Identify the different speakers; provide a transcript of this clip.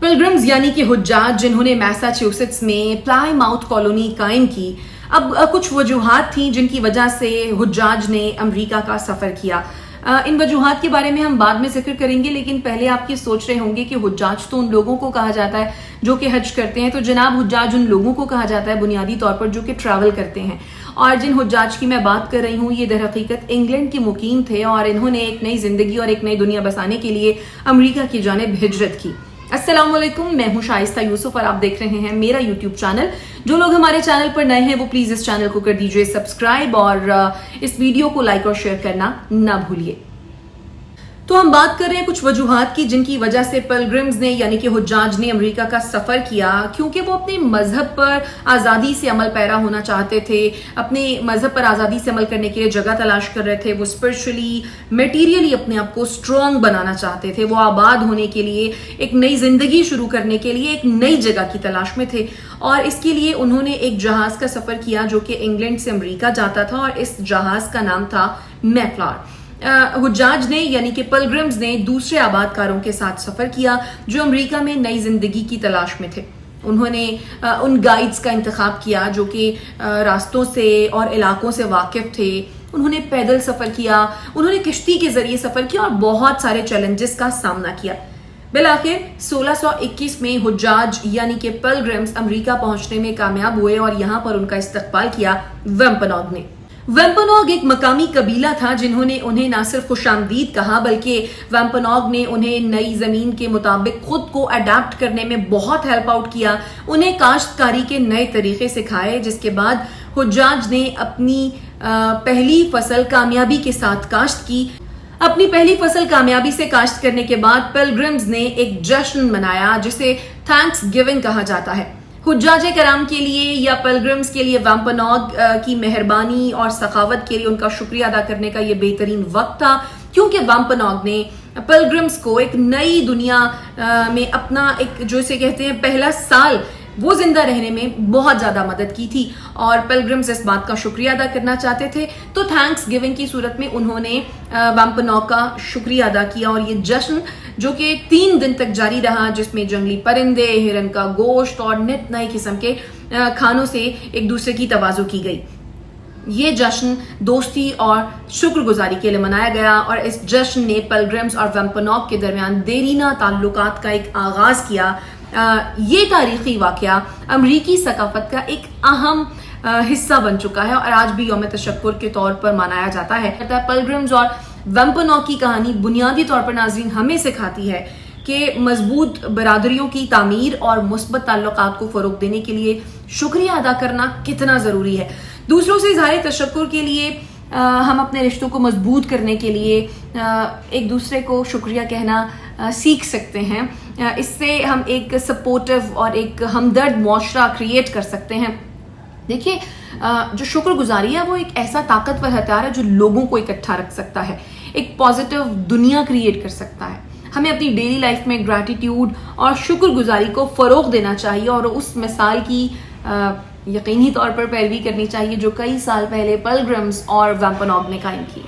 Speaker 1: Pilgrims यानी कि हुज्जाज जिन्होंने मैसाचुसेट्स में प्लाईमाउथ कॉलोनी कायम की, अब कुछ वजूहात थी जिनकी वजह से हुज्जाज ने अमेरिका का सफ़र किया। इन वजूहात के बारे में हम बाद में जिक्र करेंगे, लेकिन पहले आप ये सोच रहे होंगे कि हुज्जाज तो उन लोगों को कहा जाता है जो कि हज करते हैं। तो जनाब, हुज्जाज उन लोगों को कहा जाता है बुनियादी तौर पर जो कि ट्रैवल करते हैं। और जिन हुज्जाज की मैं बात कर रही हूँ, ये दर हकीकत इंग्लैंड के मुकीम थे और इन्होंने एक नई जिंदगी और एक नई दुनिया बसाने के लिए अमेरिका की जानिब हिजरत की। अस्सलाम वालेकुम, मैं हूं शाइस्ता यूसुफ और आप देख रहे हैं मेरा यूट्यूब चैनल। जो लोग हमारे चैनल पर नए हैं वो प्लीज इस चैनल को कर दीजिए सब्सक्राइब और इस वीडियो को लाइक और शेयर करना ना भूलिए। तो हम बात कर रहे हैं कुछ वजूहात की जिनकी वजह से पिलग्रिम्स ने यानी कि हुज्जाज ने अमेरिका का सफर किया, क्योंकि वो अपने मजहब पर आज़ादी से अमल पैरा होना चाहते थे, अपने मजहब पर आज़ादी से अमल करने के लिए जगह तलाश कर रहे थे। वो स्पिरिचुअली मटेरियली अपने आप को स्ट्रॉन्ग बनाना चाहते थे, वो आबाद होने के लिए, एक नई जिंदगी शुरू करने के लिए एक नई जगह की तलाश में थे। और इसके लिए उन्होंने एक जहाज का सफर किया जो कि इंग्लैंड से अमेरिका जाता था और इस जहाज का नाम था मैफ्लावर। हुज्जाज ने यानी कि पिलग्रिम्स ने दूसरे आबादकारों के साथ सफर किया जो अमेरिका में नई जिंदगी की तलाश में थे। उन्होंने उन गाइड्स का इंतखाब किया जो कि रास्तों से और इलाकों से वाकिफ थे। उन्होंने पैदल सफर किया, उन्होंने किश्ती के जरिए सफर किया और बहुत सारे चैलेंजेस का सामना किया। बिलाखिर 1621 में हुज्जाज यानी कि पिलग्रिम्स अमेरिका पहुंचने में कामयाब हुए और यहाँ पर उनका इस्तकबाल किया वेम्पनॉग ने। वेम्पनॉग एक मकामी कबीला था जिन्होंने उन्हें ना सिर्फ खुशामदीद कहा बल्कि वेम्पनॉग ने उन्हें नई जमीन के मुताबिक खुद को अडेप्ट करने में बहुत हेल्प आउट किया, उन्हें काश्तकारी के नए तरीके सिखाए, जिसके बाद हुज्जाज ने अपनी पहली फसल कामयाबी के साथ काश्त की। अपनी पहली फसल कामयाबी से काश्त करने के बाद पिलग्रिम्स ने एक जश्न मनाया जिसे थैंक्स गिविंग कहा जाता है। हुज्जाज कराम के लिए या पिलग्रिम्स के लिए वेम्पनॉग की मेहरबानी और सखावत के लिए उनका शुक्रिया अदा करने का ये बेहतरीन वक्त था, क्योंकि वेम्पनॉग ने पिलग्रिम्स को एक नई दुनिया में अपना एक जो इसे कहते हैं पहला साल वो जिंदा रहने में बहुत ज्यादा मदद की थी और पिलग्रिम्स इस बात का शुक्रिया अदा करना चाहते थे। तो थैंक्स गिविंग की सूरत में उन्होंने वेम्पनॉग का शुक्रिया अदा किया और ये जश्न जो कि 3 दिन तक जारी रहा, जिसमें जंगली परिंदे, हिरन का गोश्त और नित नए किस्म के खानों से एक दूसरे की तवाज़ु की गई। ये जश्न दोस्ती और शुक्रगुजारी के लिए मनाया गया और इस जश्न ने पिलग्रिम्स और वेम्पनॉग के दरमियान देरीना ताल्लुकात का एक आगाज किया। ये तारीखी वाकया अमरीकी सकाफत का एक अहम हिस्सा बन चुका है और आज भी यौम तशक्कुर के तौर पर मनाया जाता है। पिलग्रिम्स और वेम्पनॉग की कहानी बुनियादी तौर पर नाज़रीन हमें सिखाती है कि मजबूत बरादरियों की तामीर और मुस्बत ताल्लुकात को फरोग देने के लिए शुक्रिया अदा करना कितना ज़रूरी है। दूसरों से इज़हार तशक्कुर के लिए हम अपने रिश्तों को मजबूत करने के लिए एक दूसरे को शुक्रिया कहना सीख सकते हैं। इससे हम एक सपोर्टिव और एक हमदर्द मुआशरा क्रिएट कर सकते हैं। देखिए, जो शुक्रगुजारी है वो एक ऐसा ताकतवर हथियार है जो लोगों को इकट्ठा रख सकता है, एक पॉजिटिव दुनिया क्रिएट कर सकता है। हमें अपनी डेली लाइफ में ग्रैटिट्यूड और शुक्रगुजारी को फरोग देना चाहिए और उस मिसाल की यकीनी तौर पर पैरवी करनी चाहिए जो कई साल पहले पिलग्रिम्स और वेम्पनॉग ने कायम की।